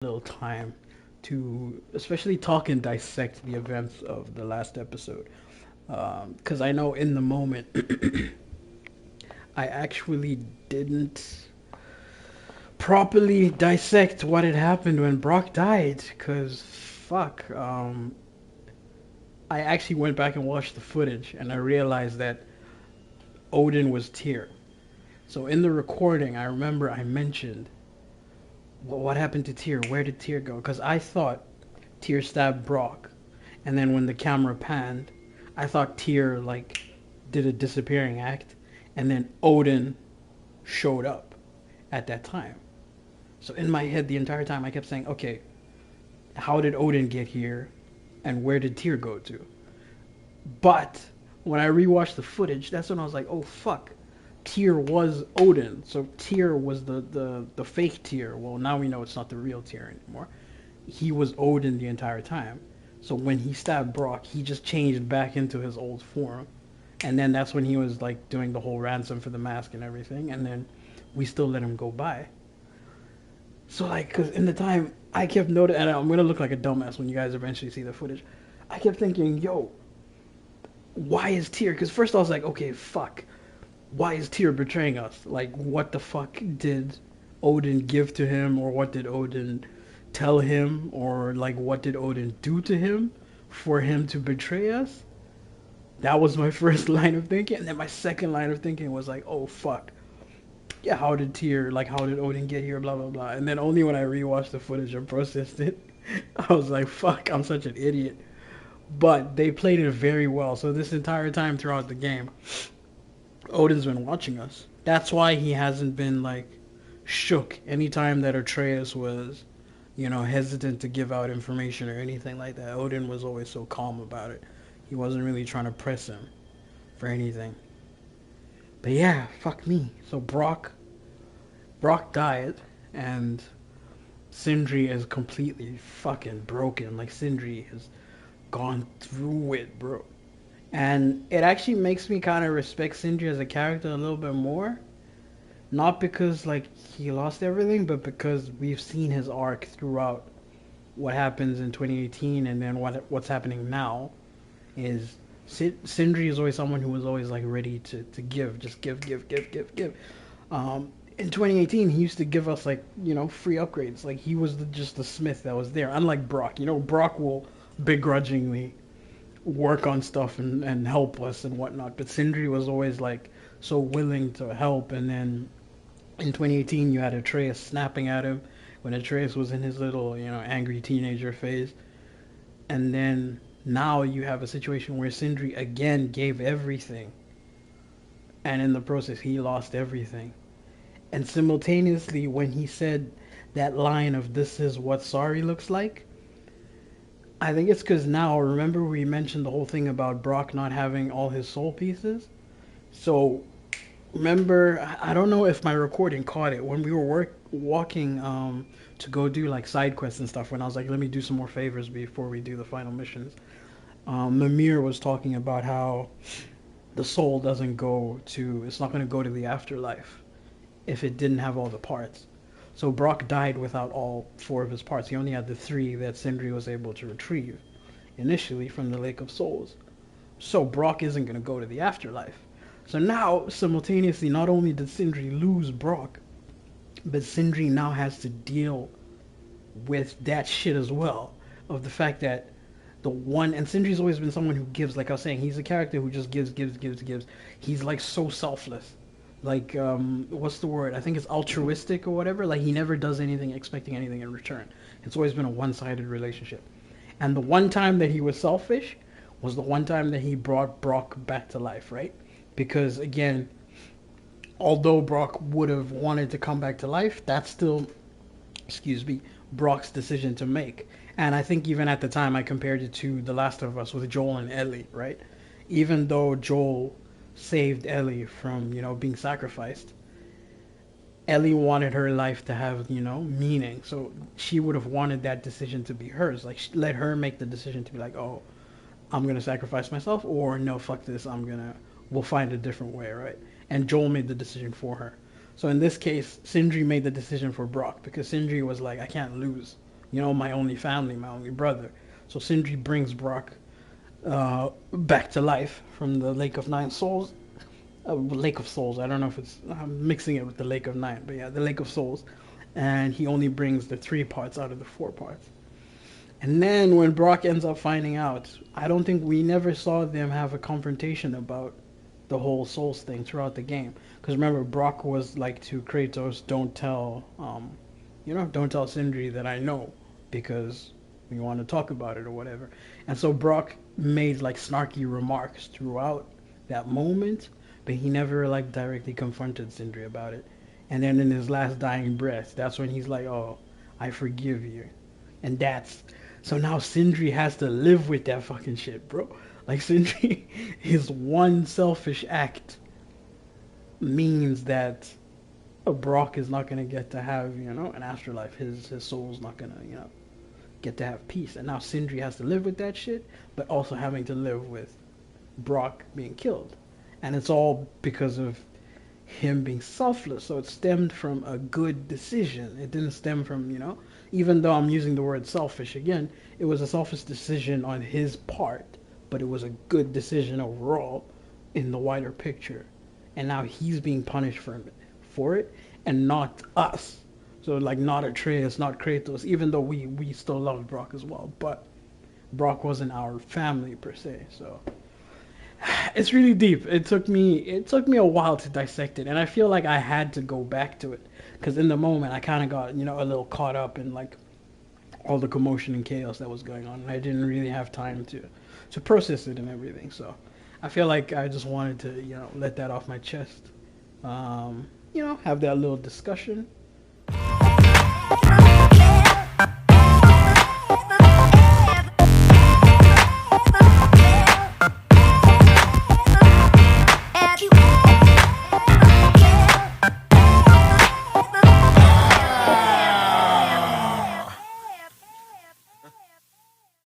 little time to especially talk and dissect the events of the last episode. Because I know in the moment, I actually didn't properly dissect what had happened when Brock died. Because, fuck, I actually went back and watched the footage and I realized that Odin was Tyr. So in the recording, I remember I mentioned, well, what happened to Tyr? Where did Tyr go? Because I thought Tyr stabbed Brock, and then when the camera panned, I thought Tyr like did a disappearing act, and then Odin showed up at that time. So in my head, the entire time, I kept saying, okay, how did Odin get here, and where did Tyr go to? But when I rewatched the footage, that's when I was like, oh fuck, Tyr was Odin. So Tyr was the fake Tyr. Well, now we know it's not the real Tyr anymore. He was Odin the entire time. So when he stabbed Brock, he just changed back into his old form. And then that's when he was like doing the whole ransom for the mask and everything. And then we still let him go by. So like, cause in the time I kept noticing, and I'm gonna look like a dumbass when you guys eventually see the footage. I kept thinking, yo, why is Tyr? Because first I was like, okay, fuck, why is Tyr betraying us? Like, what the fuck did Odin give to him, or what did Odin tell him, or like what did Odin do to him for him to betray us? That was my first line of thinking, and then my second line of thinking was like, oh fuck, yeah, how did Tyr, like, how did Odin get here, blah blah blah. And then only when I rewatched the footage and processed it, I was like, fuck, I'm such an idiot. But they played it very well. So this entire time throughout the game, Odin's been watching us. That's why he hasn't been like shook anytime that Atreus was, hesitant to give out information or anything like that. Odin was always so calm about it. He wasn't really trying to press him for anything. But yeah, fuck me. So Brock died, and Sindri is completely fucking broken. Like Sindri has gone through it, bro. And it actually makes me kind of respect Sindri as a character a little bit more. Not because like he lost everything, but because we've seen his arc throughout what happens in 2018, and then what's happening now is Sindri is always someone who was always like ready to give, just give. In 2018, he used to give us like free upgrades. Like he was just the smith that was there. Unlike Brock, Brock will begrudgingly work on stuff and help us and whatnot. But Sindri was always like so willing to help. And then in 2018, you had Atreus snapping at him when Atreus was in his little, angry teenager phase. And then now you have a situation where Sindri again gave everything. And in the process, he lost everything. And simultaneously, when he said that line of "This is what sorry looks like," I think it's because now, remember we mentioned the whole thing about Brock not having all his soul pieces? So, remember, I don't know if my recording caught it, when we were walking to go do like side quests and stuff, when I was like, let me do some more favors before we do the final missions. Mimir was talking about how the soul doesn't go to, it's not going to go to the afterlife if it didn't have all the parts. So Brock died without all four of his parts. He only had the three that Sindri was able to retrieve initially from the Lake of Souls. So Brock isn't going to go to the afterlife. So now, simultaneously, not only did Sindri lose Brock, but Sindri now has to deal with that shit as well. Of the fact that and Sindri's always been someone who gives, like I was saying, he's a character who just gives. He's like so selfless. Like, what's the word? I think it's altruistic or whatever. Like, he never does anything expecting anything in return. It's always been a one-sided relationship. And the one time that he was selfish was the one time that he brought Brock back to life, right? Because, again, although Brock would have wanted to come back to life, that's still, excuse me, Brock's decision to make. And I think even at the time I compared it to The Last of Us with Joel and Ellie, right? Even though Joel saved Ellie from, being sacrificed, Ellie wanted her life to have, meaning. So she would have wanted that decision to be hers. Like, let her make the decision to be like, oh, I'm going to sacrifice myself, or no, fuck this, we'll find a different way, right? And Joel made the decision for her. So in this case, Sindri made the decision for Brock because Sindri was like, I can't lose. you know, my only family, my only brother. So Sindri brings Brok back to life from the Lake of Nine Souls. Lake of Souls. I don't know if I'm mixing it with the Lake of Nine, but yeah, the Lake of Souls. And he only brings the 3 parts out of the 4 parts. And then when Brok ends up finding out, I don't think we never saw them have a confrontation about the whole Souls thing throughout the game. Because remember, Brok was like to Kratos, don't tell, don't tell Sindri that I know because we want to talk about it or whatever. And so Brok made like snarky remarks throughout that moment, but he never like directly confronted Sindri about it. And then in his last dying breath, that's when he's like, "Oh, I forgive you." And that's so now Sindri has to live with that fucking shit, bro. Like Sindri, his one selfish act means that Brok is not gonna get to have, an afterlife. His soul's not gonna, get to have peace. And now Sindri has to live with that shit, but also having to live with Brok being killed. And it's all because of him being selfless. So it stemmed from a good decision. It didn't stem from, even though I'm using the word selfish again, it was a selfish decision on his part, but it was a good decision overall in the wider picture. And now he's being punished for it, and not us. So like not Atreus, not Kratos, even though we still love Brok as well, but Brok wasn't our family per se. So it's really deep. It took me a while to dissect it, and I feel like I had to go back to it because in the moment I kind of got a little caught up in like all the commotion and chaos that was going on, and I didn't really have time to process it and everything. So I feel like I just wanted to let that off my chest. Have that little discussion.